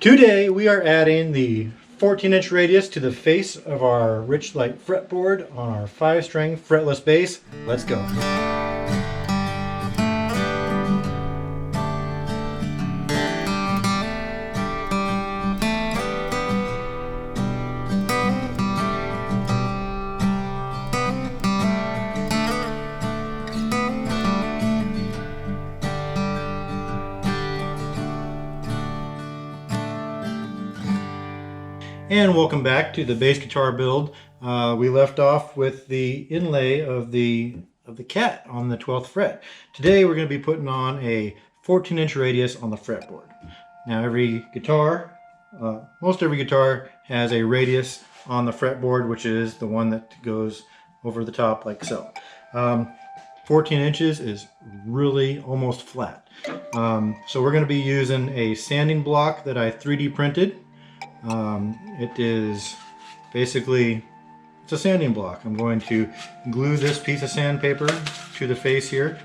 Today we are adding the 14-inch radius to the face of our Richlite fretboard on our 5-string fretless bass. Let's go. And welcome back to the bass guitar build. We left off with the inlay of the cat on the 12th fret. Today we're going to be putting on a 14-inch radius on the fretboard. Now every guitar, most every guitar has a radius on the fretboard, which is the one that goes over the top like so. 14 inches is really almost flat. So we're going to be using a sanding block that I 3D printed. It is basically, it's a sanding block. I'm going to glue this piece of sandpaper to the face here.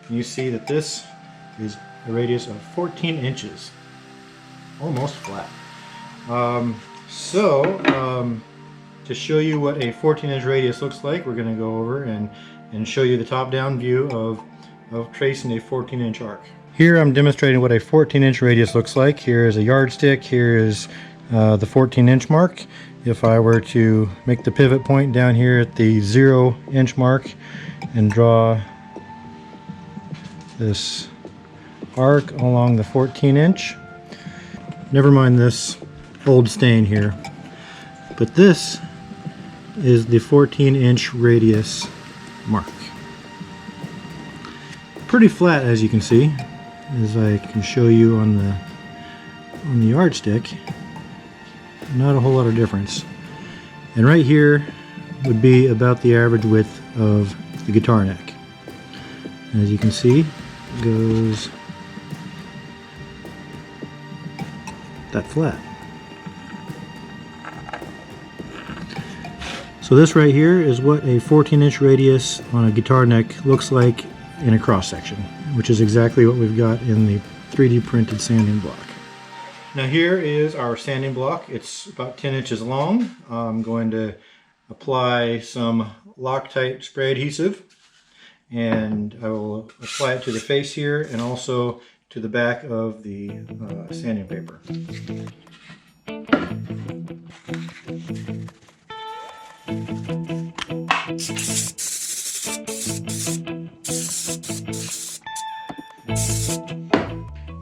And you see that this is a radius of 14 inches. Almost flat. To show you what a 14-inch radius looks like, we're going to go over and show you the top-down view of tracing a 14-inch arc. Here I'm demonstrating what a 14-inch radius looks like. Here is a yardstick. Here is the 14-inch mark. If I were to make the pivot point down here at the 0-inch mark and draw this arc along the 14-inch, never mind this old stain here, but this is the 14-inch radius mark. Pretty flat, as you can see, as I can show you on the yardstick. Not a whole lot of difference. And right here would be about the average width of the guitar neck. As you can see, it goes that flat. So this right here is what a 14-inch radius on a guitar neck looks like in a cross section, which is exactly what we've got in the 3D printed sanding block. Now here is our sanding block. It's about 10 inches long. I'm going to apply some Loctite spray adhesive, and I will apply it to the face here and also to the back of the sanding paper.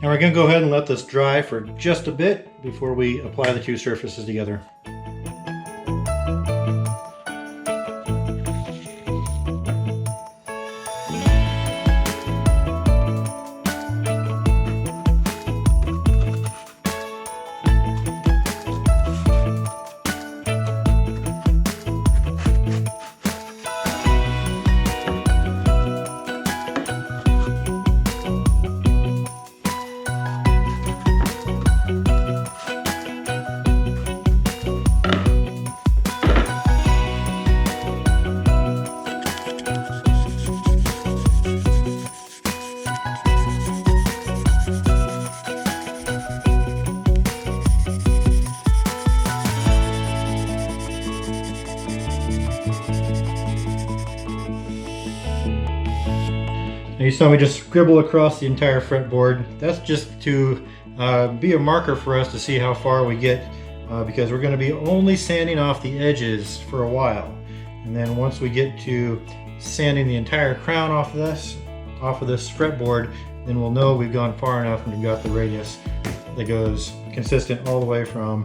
Now we're going to go ahead and let this dry for just a bit before we apply the two surfaces together. You saw me just scribble across the entire fretboard. That's just to be a marker for us to see how far we get, because we're going to be only sanding off the edges for a while. And then once we get to sanding the entire crown off of this fretboard, then we'll know we've gone far enough and we've got the radius that goes consistent all the way from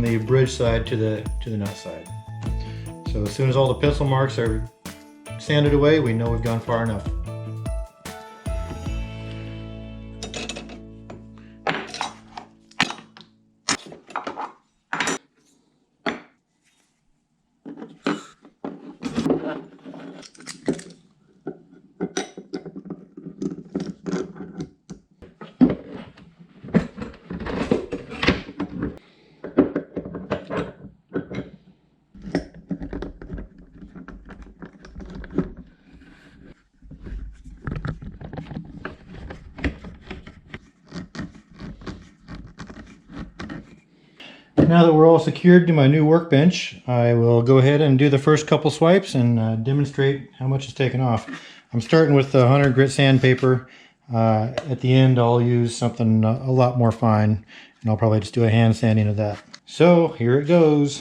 the bridge side to the nut side. So as soon as all the pencil marks are sanded away, we know we've gone far enough. Now that we're all secured to my new workbench, I will go ahead and do the first couple swipes and demonstrate how much is taken off. I'm starting with the 100 grit sandpaper. At the end I'll use something a lot more fine, and I'll probably just do a hand sanding of that. So here it goes.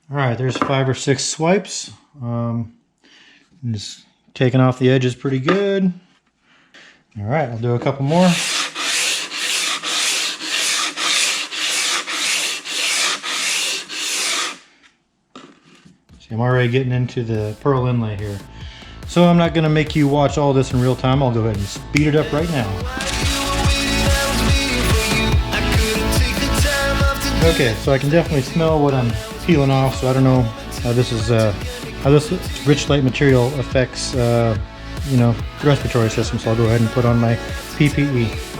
Alright, there's 5 or 6 swipes. Just taking off the edges pretty good. Alright, I'll do a couple more. See, I'm already getting into the pearl inlay here. So I'm not going to make you watch all this in real time. I'll go ahead and speed it up right now. Okay, so I can definitely smell what I'm peeling off, so I don't know how this is how this Richlite material affects you know, the respiratory system. So I'll go ahead and put on my PPE.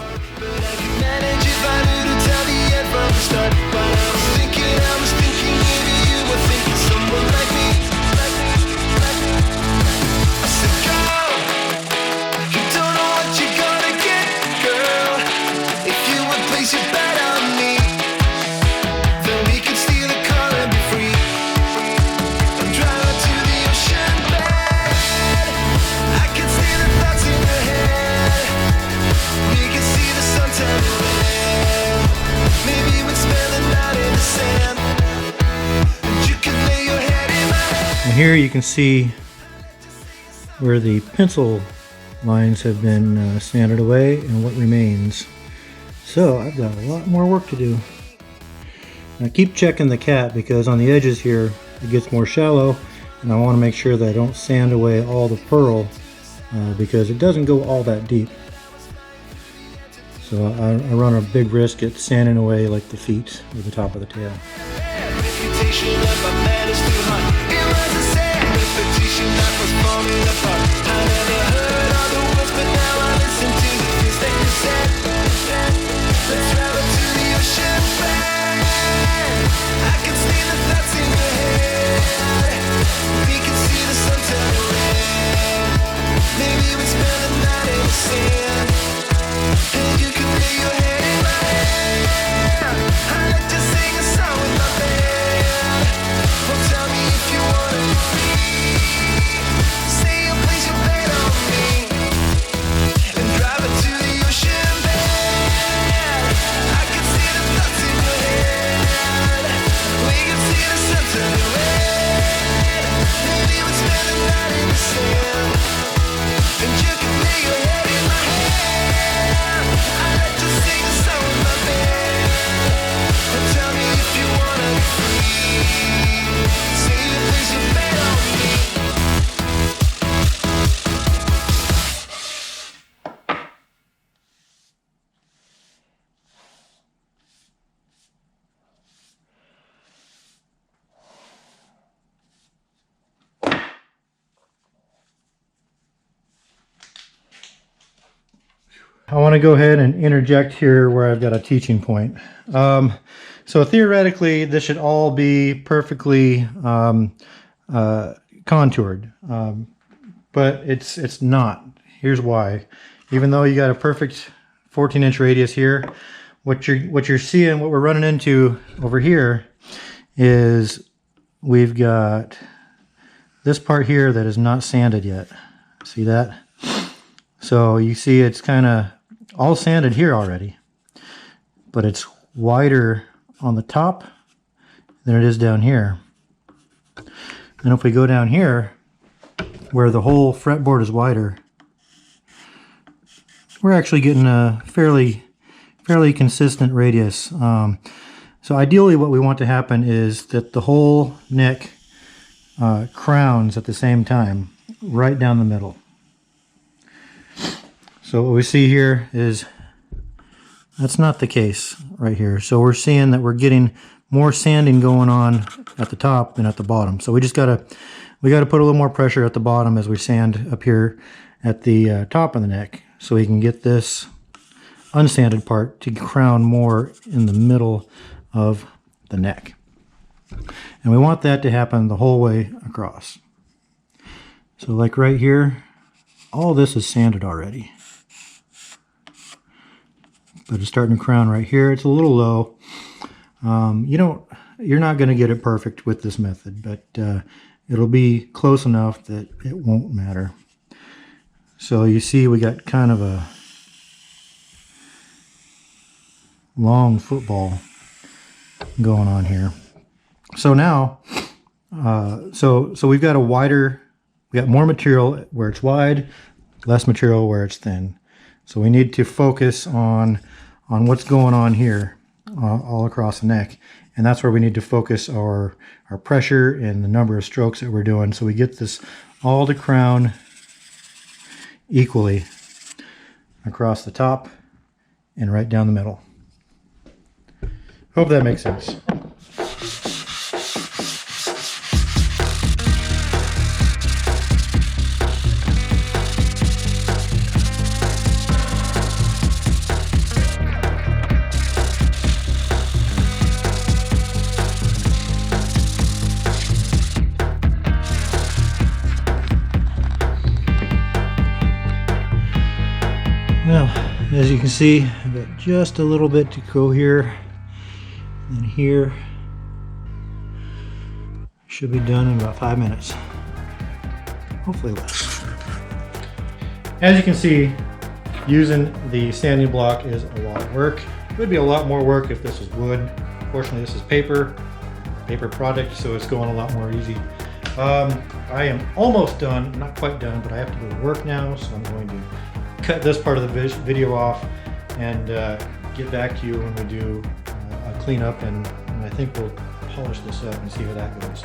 Here you can see where the pencil lines have been sanded away and what remains. So I've got a lot more work to do. Now keep checking the cat, because on the edges here it gets more shallow, and I want to make sure that I don't sand away all the pearl because it doesn't go all that deep. So I run a big risk at sanding away like the feet or the top of the tail. I want to go ahead and interject here where I've got a teaching point. So theoretically, this should all be perfectly contoured, but it's not. Here's why. Even though you got a perfect 14-inch radius here, what you're seeing, what we're running into over here, is we've got this part here that is not sanded yet. See that? So you see it's kind of all sanded here already, but it's wider on the top than it is down here. And if we go down here, where the whole fretboard is wider, we're actually getting a fairly consistent radius. So ideally what we want to happen is that the whole neck crowns at the same time, right down the middle. So what we see here is that's not the case right here. So we're seeing that we're getting more sanding going on at the top than at the bottom. So we gotta put a little more pressure at the bottom as we sand up here at the top of the neck, so we can get this unsanded part to crown more in the middle of the neck. And we want that to happen the whole way across. So like right here, all this is sanded already. But it's starting to crown right here. It's a little low. You're not going to get it perfect with this method, but it'll be close enough that it won't matter. So you see we got kind of a long football going on here. So now, so we've got we got more material where it's wide, less material where it's thin. So we need to focus on what's going on here all across the neck. And that's where we need to focus our pressure and the number of strokes that we're doing. So we get this all to crown equally across the top and right down the middle. Hope that makes sense. Well, as you can see, I've got just a little bit to go here and here. Should be done in about 5 minutes. Hopefully less. As you can see, using the sanding block is a lot of work. It would be a lot more work if this was wood. Fortunately, this is paper product, so it's going a lot more easy. I am almost done, not quite done, but I have to go to work now, so I'm going to cut this part of the video off and get back to you when we do a cleanup, and I think we'll polish this up and see how that goes.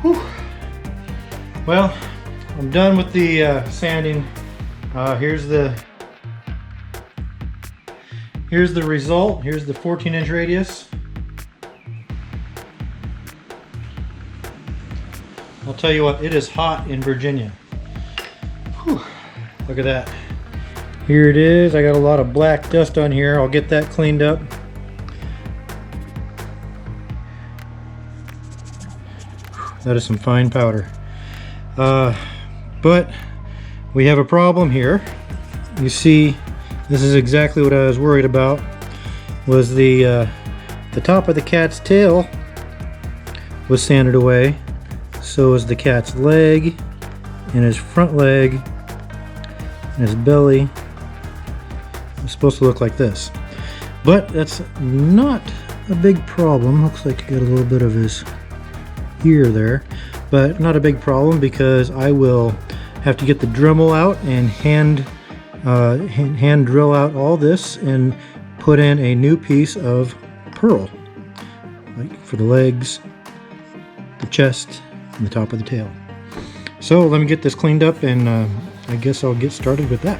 Whew. Well, I'm done with the sanding. Here's the result. Here's the 14-inch radius. I'll tell you what, it is hot in Virginia. Whew. Look at that. Here it is. I got a lot of black dust on here. I'll get that cleaned up. That is some fine powder. But we have a problem here. You see, this is exactly what I was worried about, was the top of the cat's tail was sanded away. So is the cat's leg, and his front leg, and his belly. It's supposed to look like this. But that's not a big problem. Looks like you got a little bit of his ear there. But not a big problem, because I will have to get the Dremel out and hand drill out all this and put in a new piece of pearl, like for the legs, the chest, and the top of the tail. So let me get this cleaned up, and I guess I'll get started with that.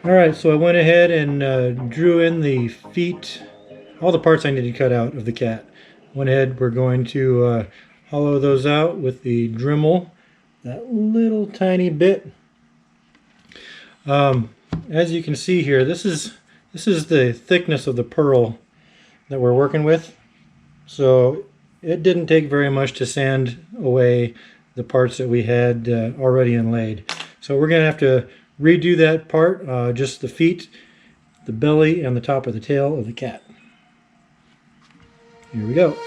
Alright, so I went ahead and drew in the feet, all the parts I need to cut out of the cat. Went ahead, we're going to hollow those out with the Dremel, that little tiny bit. As you can see here, this is the thickness of the pearl that we're working with. So it didn't take very much to sand away the parts that we had already inlaid. So we're going to have to redo that part, just the feet, the belly, and the top of the tail of the cat. Here we go.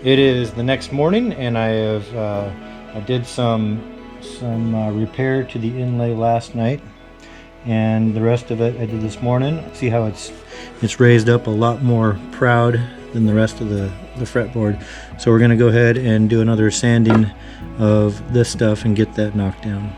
It is the next morning, and I did some repair to the inlay last night, and the rest of it I did this morning. See how it's raised up a lot more proud than the rest of the fretboard. So we're going to go ahead and do another sanding of this stuff and get that knocked down.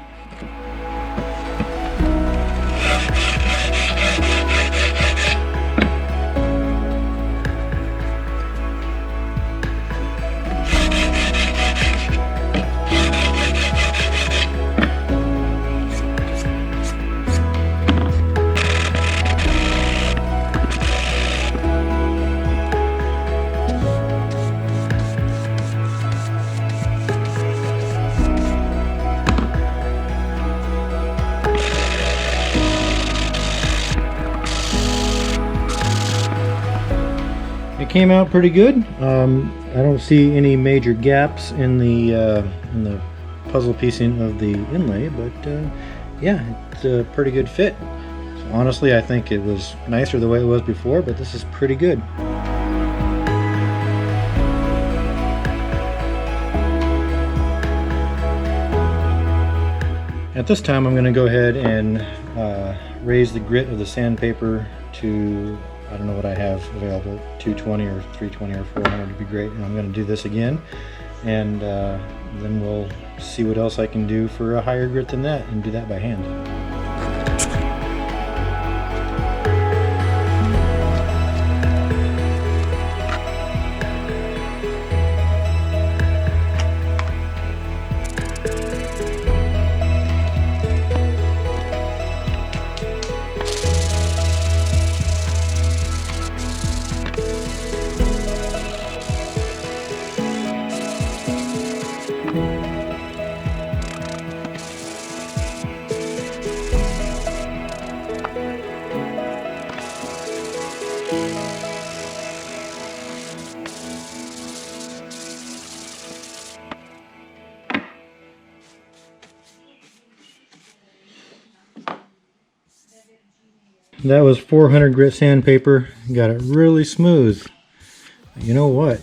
It came out pretty good. I don't see any major gaps in the puzzle piecing of the inlay, but yeah, it's a pretty good fit. So honestly, I think it was nicer the way it was before, but this is pretty good. At this time, I'm going to go ahead and raise the grit of the sandpaper to, I don't know what I have available, 220 or 320 or 400 would be great. And I'm going to do this again, and then we'll see what else I can do for a higher grit than that, and do that by hand. That was 400 grit sandpaper. Got it really smooth. You know what?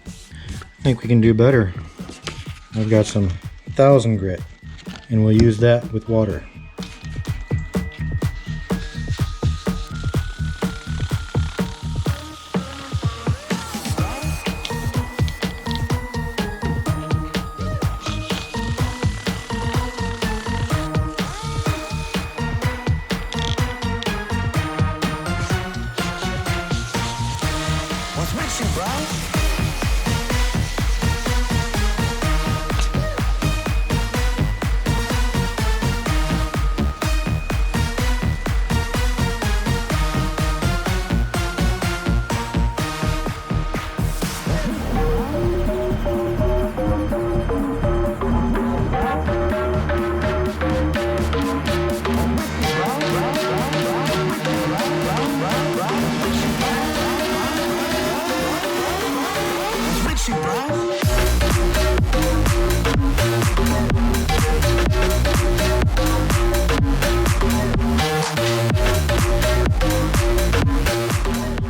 I think we can do better. I've got some 1000 grit, and we'll use that with water.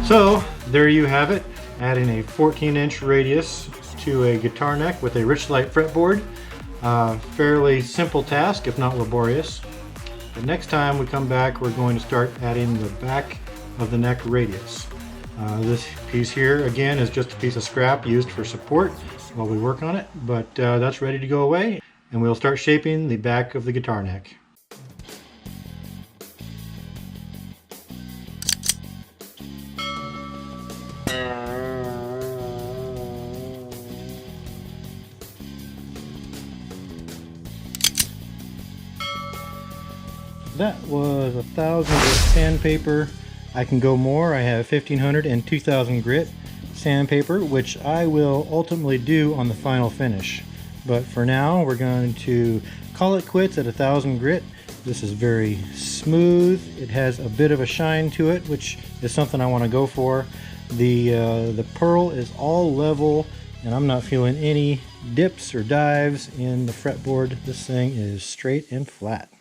So there you have it, adding a 14-inch radius to a guitar neck with a Richlite fretboard. Fairly simple task, if not laborious. But next time we come back, we're going to start adding the back of the neck radius. This piece here, again, is just a piece of scrap used for support while we work on it, but that's ready to go away, and we'll start shaping the back of the guitar neck. That was 1000 grit sandpaper. I can go more. I have 1500 and 2000 grit sandpaper, which I will ultimately do on the final finish. But for now, we're going to call it quits at 1000 grit. This is very smooth. It has a bit of a shine to it, which is something I want to go for. The pearl is all level, and I'm not feeling any dips or dives in the fretboard. This thing is straight and flat.